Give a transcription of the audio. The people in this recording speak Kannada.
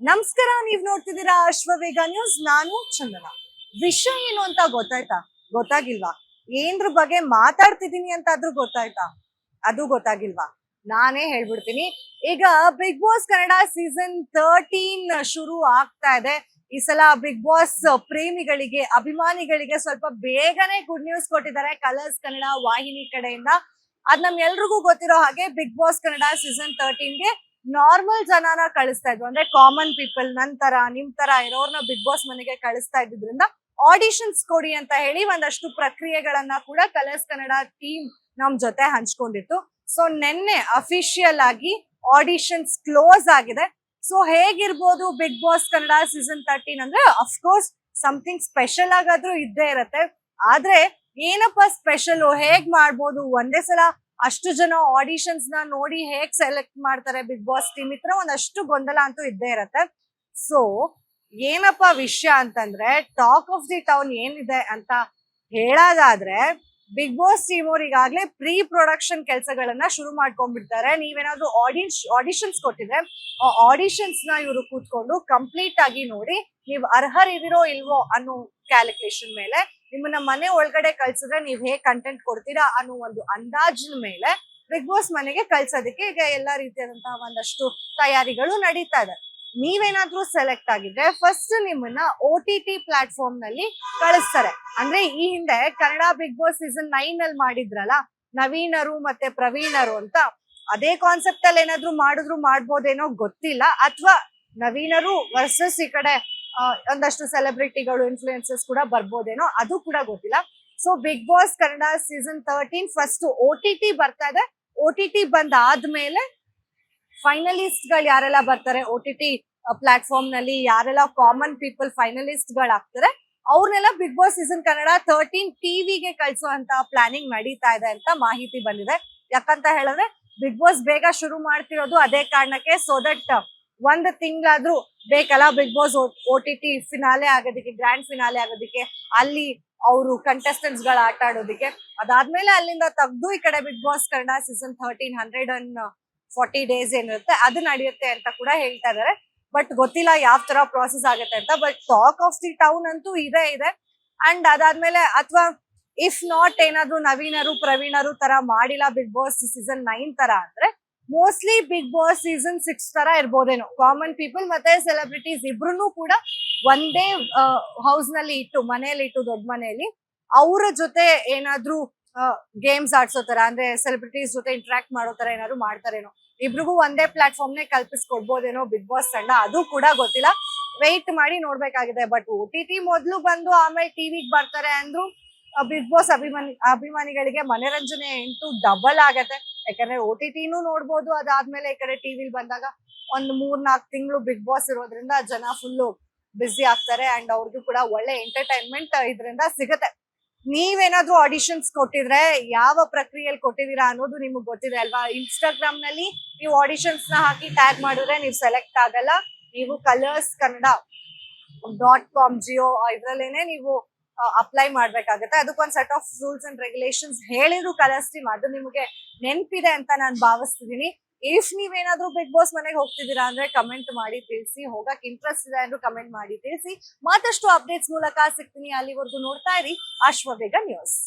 ನಮಸ್ಕಾರ, ನೀವ್ ನೋಡ್ತಿದ್ದೀರಾ ಅಶ್ವವೇಗ ನ್ಯೂಸ್. ನಾನು ಚಂದನ. ವಿಷಯ ಏನು ಅಂತ ಗೊತ್ತಾಯ್ತಾ? ಗೊತ್ತಾಗಿಲ್ವಾ? ಏನ್ರ ಬಗ್ಗೆ ಮಾತಾಡ್ತಿದೀನಿ ಅಂತ ಆದ್ರೂ ಗೊತ್ತಾಯ್ತಾ? ಅದು ಗೊತ್ತಾಗಿಲ್ವಾ? ನಾನೇ ಹೇಳ್ಬಿಡ್ತೀನಿ. ಈಗ ಬಿಗ್ ಬಾಸ್ ಕನ್ನಡ ಸೀಸನ್ 13 ಶುರು ಆಗ್ತಾ ಇದೆ. ಈ ಸಲ ಬಿಗ್ ಬಾಸ್ ಪ್ರೇಮಿಗಳಿಗೆ, ಅಭಿಮಾನಿಗಳಿಗೆ ಸ್ವಲ್ಪ ಬೇಗನೆ ಗುಡ್ ನ್ಯೂಸ್ ಕೊಟ್ಟಿದ್ದಾರೆ ಕಲರ್ಸ್ ಕನ್ನಡ ವಾಹಿನಿ ಕಡೆಯಿಂದ. ಅದ್ ನಮ್ಗೆಲ್ರಿಗೂ ಗೊತ್ತಿರೋ ಹಾಗೆ ಬಿಗ್ ಬಾಸ್ ಕನ್ನಡ ಸೀಸನ್ 13ಗೆ ನಾರ್ಮಲ್ ಜನನ ಕಳಿಸ್ತಾ ಇದ್ವು. ಅಂದ್ರೆ ಕಾಮನ್ ಪೀಪಲ್, ನಂತರ ನಿಮ್ ತರ ಇರೋರ್ನ ಬಿಗ್ ಬಾಸ್ ಮನೆಗೆ ಕಳಿಸ್ತಾ ಇದ್ದಿದ್ರಿಂದ ಆಡಿಷನ್ಸ್ ಕೊಡಿ ಅಂತ ಹೇಳಿ ಒಂದಷ್ಟು ಪ್ರಕ್ರಿಯೆಗಳನ್ನ ಕೂಡ ಕಲರ್ಸ್ ಕನ್ನಡ ಟೀಮ್ ನಮ್ ಜೊತೆ ಹಂಚ್ಕೊಂಡಿತ್ತು. ಸೊ ನಿನ್ನೆ ಅಫಿಷಿಯಲ್ ಆಗಿ ಆಡಿಷನ್ಸ್ ಕ್ಲೋಸ್ ಆಗಿದೆ. ಸೊ ಹೇಗಿರ್ಬೋದು ಬಿಗ್ ಬಾಸ್ ಕನ್ನಡ ಸೀಸನ್ 13 ಅಂದ್ರೆ ಅಫ್ಕೋರ್ಸ್ ಸಮಥಿಂಗ್ ಸ್ಪೆಷಲ್ ಆಗಾದ್ರೂ ಇದ್ದೇ ಇರತ್ತೆ. ಆದ್ರೆ ಏನಪ್ಪಾ ಸ್ಪೆಷಲ್, ಹೇಗ್ ಮಾಡ್ಬೋದು, ಒಂದೇ ಸಲ ಅಷ್ಟು ಜನ ಆಡಿಷನ್ಸ್ ನ ನೋಡಿ ಹೇಗ್ ಸೆಲೆಕ್ಟ್ ಮಾಡ್ತಾರೆ ಬಿಗ್ ಬಾಸ್ ಟೀಮ್, ಇತ್ರ ಒಂದಷ್ಟು ಗೊಂದಲ ಅಂತೂ ಇದ್ದೇ ಇರತ್ತೆ. ಸೊ ಏನಪ್ಪಾ ವಿಷಯ ಅಂತಂದ್ರೆ, ಟಾಕ್ ಆಫ್ ದಿ ಟೌನ್ ಏನಿದೆ ಅಂತ ಹೇಳೋದಾದ್ರೆ, ಬಿಗ್ ಬಾಸ್ ಟೀಮ್ ಅವ್ರು ಈಗಾಗಲೇ ಪ್ರೀ ಪ್ರೊಡಕ್ಷನ್ ಕೆಲಸಗಳನ್ನ ಶುರು ಮಾಡ್ಕೊಂಡ್ಬಿಡ್ತಾರೆ. ನೀವೇನಾದ್ರೂ ಆಡಿಷನ್ಸ್ ಕೊಟ್ಟಿದ್ರೆ ಆ ಆಡಿಷನ್ಸ್ ನ ಇವರು ಕೂತ್ಕೊಂಡು ಕಂಪ್ಲೀಟ್ ಆಗಿ ನೋಡಿ, ನೀವು ಅರ್ಹರಿದಿರೋ ಇಲ್ವೋ ಅನ್ನೋ ಕ್ಯಾಲ್ಕುಲೇಷನ್ ಮೇಲೆ, ನಿಮ್ಮನ್ನ ಮನೆ ಒಳಗಡೆ ಕಳ್ಸಿದ್ರೆ ನೀವ್ ಹೇಗ್ ಕಂಟೆಂಟ್ ಕೊಡ್ತೀರಾ ಅನ್ನೋ ಒಂದು ಅಂದಾಜಿನ ಮೇಲೆ ಬಿಗ್ ಬಾಸ್ ಮನೆಗೆ ಕಳ್ಸೋದಕ್ಕೆ ಈಗ ಎಲ್ಲಾ ರೀತಿಯಾದಂತಹ ಒಂದಷ್ಟು ತಯಾರಿಗಳು ನಡೀತಾ ಇದೆ. ನೀವೇನಾದ್ರೂ ಸೆಲೆಕ್ಟ್ ಆಗಿದ್ರೆ ಫಸ್ಟ್ ನಿಮ್ಮನ್ನ OTT ಪ್ಲಾಟ್ಫಾರ್ಮ್ ನಲ್ಲಿ ಕಳಿಸ್ತಾರೆ. ಅಂದ್ರೆ ಈ ಹಿಂದೆ ಕನ್ನಡ ಬಿಗ್ ಬಾಸ್ ಸೀಸನ್ 9 ಅಲ್ಲಿ ಮಾಡಿದ್ರಲ್ಲ ನವೀನರು ಮತ್ತೆ ಪ್ರವೀಣರು ಅಂತ, ಅದೇ ಕಾನ್ಸೆಪ್ಟ್ ಅಲ್ಲಿ ಏನಾದ್ರು ಮಾಡಿದ್ರು ಮಾಡ್ಬೋದೇನೋ ಗೊತ್ತಿಲ್ಲ, ಅಥವಾ ನವೀನರು ವರ್ಸಸ್ ಈ ಕಡೆ ಒಂದಷ್ಟು ಸೆಲೆಬ್ರಿಟಿಗಳು, ಇನ್ಫ್ಲೂಯೆನ್ಸರ್ಸ್ ಕೂಡ ಬರ್ಬೋದೇನೋ, ಅದು ಕೂಡ ಗೊತ್ತಿಲ್ಲ. So big boss Kannada season 13 first OTT ಬರ್ತಾ ಇದೆ. OTT ಬಂದಾದ್ಮೇಲೆ ಫೈನಲಿಸ್ಟ್ ಗಳು ಯಾರೆಲ್ಲ ಬರ್ತಾರೆ OTT ಪ್ಲಾಟ್ಫಾರ್ಮ್ ನಲ್ಲಿ, ಯಾರೆಲ್ಲ ಕಾಮನ್ ಪೀಪಲ್ ಫೈನಲಿಸ್ಟ್ ಗಳಾಗ್ತಾರೆ, ಅವ್ರನ್ನೆಲ್ಲ ಬಿಗ್ ಬಾಸ್ ಸೀಸನ್ ಕನ್ನಡ 13 ಟಿವಿಗೆ ಕಳ್ಸುವಂತ ಪ್ಲಾನಿಂಗ್ ನಡೀತಾ ಇದೆ ಅಂತ ಮಾಹಿತಿ ಬಂದಿದೆ. ಯಾಕಂತ ಹೇಳಿದ್ರೆ ಬಿಗ್ ಬಾಸ್ ಬೇಗ ಶುರು ಮಾಡ್ತಿರೋದು ಅದೇ ಕಾರಣಕ್ಕೆ. ಸೊ ದಟ್ ಒಂದ್ ತಿಂಗಳಾದ್ರೂ ಬೇಕಲ್ಲ ಬಿಗ್ ಬಾಸ್ OTT ಫಿನಾಲೆ ಆಗೋದಕ್ಕೆ, ಗ್ರ್ಯಾಂಡ್ ಫಿನಾಲೆ ಆಗೋದಕ್ಕೆ, ಅಲ್ಲಿ ಅವರು ಕಂಟೆಸ್ಟೆಂಟ್ಸ್ ಗಳ ಆಟ ಆಡೋದಕ್ಕೆ. ಅದಾದ್ಮೇಲೆ ಅಲ್ಲಿಂದ ತೆಗ್ದು ಈ ಕಡೆ big boss Kannada season 13 140 days ಏನಿರುತ್ತೆ ಅದು ನಡೆಯುತ್ತೆ ಅಂತ ಕೂಡ ಹೇಳ್ತಾ ಇದಾರೆ. ಬಟ್ ಗೊತ್ತಿಲ್ಲ ಯಾವ ತರ ಪ್ರಾಸೆಸ್ ಆಗುತ್ತೆ ಅಂತ. But talk of the town ಅಂತೂ ಇದೆ. ಅಂಡ್ ಅದಾದ್ಮೇಲೆ ಅಥವಾ ಇಫ್ ನಾಟ್ ಏನಾದ್ರು ನವೀನರು ಪ್ರವೀಣರು ತರ ಮಾಡಿಲ್ಲ ಬಿಗ್ ಬಾಸ್ ಸೀಸನ್ 9 ತರ ಅಂದ್ರೆ, ಮೋಸ್ಟ್ಲಿ ಬಿಗ್ ಬಾಸ್ ಸೀಸನ್ 6 ತರ ಇರ್ಬೋದೇನೋ. ಕಾಮನ್ ಪೀಪಲ್ ಮತ್ತೆ ಸೆಲೆಬ್ರಿಟೀಸ್ ಇಬ್ರು ಕೂಡ ಒಂದೇ ಹೌಸ್ ನಲ್ಲಿ ಇಟ್ಟು, ಮನೆಯಲ್ಲಿ ಇಟ್ಟು, ದೊಡ್ಡ ಮನೆಯಲ್ಲಿ ಅವರ ಜೊತೆ ಏನಾದ್ರು ಗೇಮ್ಸ್ ಆಡ್ಸೋ ತರ, ಅಂದ್ರೆ ಸೆಲೆಬ್ರಿಟೀಸ್ ಜೊತೆ ಇಂಟ್ರಾಕ್ಟ್ ಮಾಡೋ ತರ ಏನಾದ್ರು ಮಾಡ್ತಾರೇನೋ. ಇಬ್ರಿಗೂ ಒಂದೇ ಪ್ಲಾಟ್ಫಾರ್ಮ್ ನೇ ಕಲ್ಪಿಸ್ಕೊಡ್ಬೋದೇನೋ ಬಿಗ್ ಬಾಸ್ ತಂಡ, ಅದು ಕೂಡ ಗೊತ್ತಿಲ್ಲ. ವೆಯ್ಟ್ ಮಾಡಿ ನೋಡ್ಬೇಕಾಗಿದೆ. ಬಟ್ OTT ಮೊದ್ಲು ಬಂದು ಆಮೇಲೆ ಟಿವಿಗೆ ಬರ್ತಾರೆ ಅಂದ್ರು ಬಿಗ್ ಬಾಸ್ ಅಭಿಮಾನಿಗಳಿಗೆ ಮನರಂಜನೆ ಅಂತೂ ಡಬಲ್ ಆಗತ್ತೆ. ಯಾಕಂದ್ರೆ OTTನೂ ನೋಡ್ಬೋದು, ಅದಾದ್ಮೇಲೆ ಈ ಕಡೆ ಟಿವಿಲಿ ಬಂದಾಗ ಒಂದ್ 3-4 ತಿಂಗಳು ಬಿಗ್ ಬಾಸ್ ಇರೋದ್ರಿಂದ ಜನ ಫುಲ್ಲು ಬ್ಯುಸಿ ಆಗ್ತಾರೆ. ಅಂಡ್ ಅವ್ರಿಗೂ ಕೂಡ ಒಳ್ಳೆ ಎಂಟರ್ಟೈನ್ಮೆಂಟ್ ಇದರಿಂದ ಸಿಗತ್ತೆ. ನೀವೇನಾದ್ರೂ ಆಡಿಷನ್ಸ್ ಕೊಟ್ಟಿದ್ರೆ ಯಾವ ಪ್ರಕ್ರಿಯೆಯಲ್ಲಿ ಕೊಟ್ಟಿದ್ದೀರಾ ಅನ್ನೋದು ನಿಮ್ಗೆ ಗೊತ್ತಿದೆ ಅಲ್ವಾ. ಇನ್ಸ್ಟಾಗ್ರಾಮ್ ನಲ್ಲಿ ನೀವು ಆಡಿಷನ್ಸ್ ನ ಹಾಕಿ ಟ್ಯಾಗ್ ಮಾಡಿದ್ರೆ ನೀವು ಸೆಲೆಕ್ಟ್ ಆಗಲ್ಲ. ನೀವು colors kannada.com ಜಿಯೋ ಇದ್ರಲ್ಲೇನೆ ನೀವು ಅಪ್ಲೈ ಮಾಡ್ಬೇಕಾಗತ್ತೆ. ಅದಕ್ಕೊಂದ್ set of rules and regulations ಹೇಳಿದ್ರು ಕಲರ್ಸ್ ಟೀಮ್, ಅದು ನಿಮಗೆ ನೆನ್ಪಿದೆ ಅಂತ ನಾನು ಭಾವಿಸ್ತಿದೀನಿ. ಇಫ್ ನೀವೇನಾದ್ರೂ ಬಿಗ್ ಬಾಸ್ ಮನೆಗೆ ಹೋಗ್ತಿದ್ದೀರಾ ಅಂದ್ರೆ ಕಮೆಂಟ್ ಮಾಡಿ ತಿಳಿಸಿ. ಹೋಗಕ್ ಇಂಟ್ರೆಸ್ಟ್ ಇದೆ ಅಂದ್ರೆ ಕಮೆಂಟ್ ಮಾಡಿ ತಿಳಿಸಿ. ಮತ್ತಷ್ಟು ಅಪ್ಡೇಟ್ಸ್ ಮೂಲಕ ಸಿಗ್ತೀನಿ. ಅಲ್ಲಿವರೆಗೂ ನೋಡ್ತಾ ಇರಿ ಅಶ್ವವೇಗ ನ್ಯೂಸ್.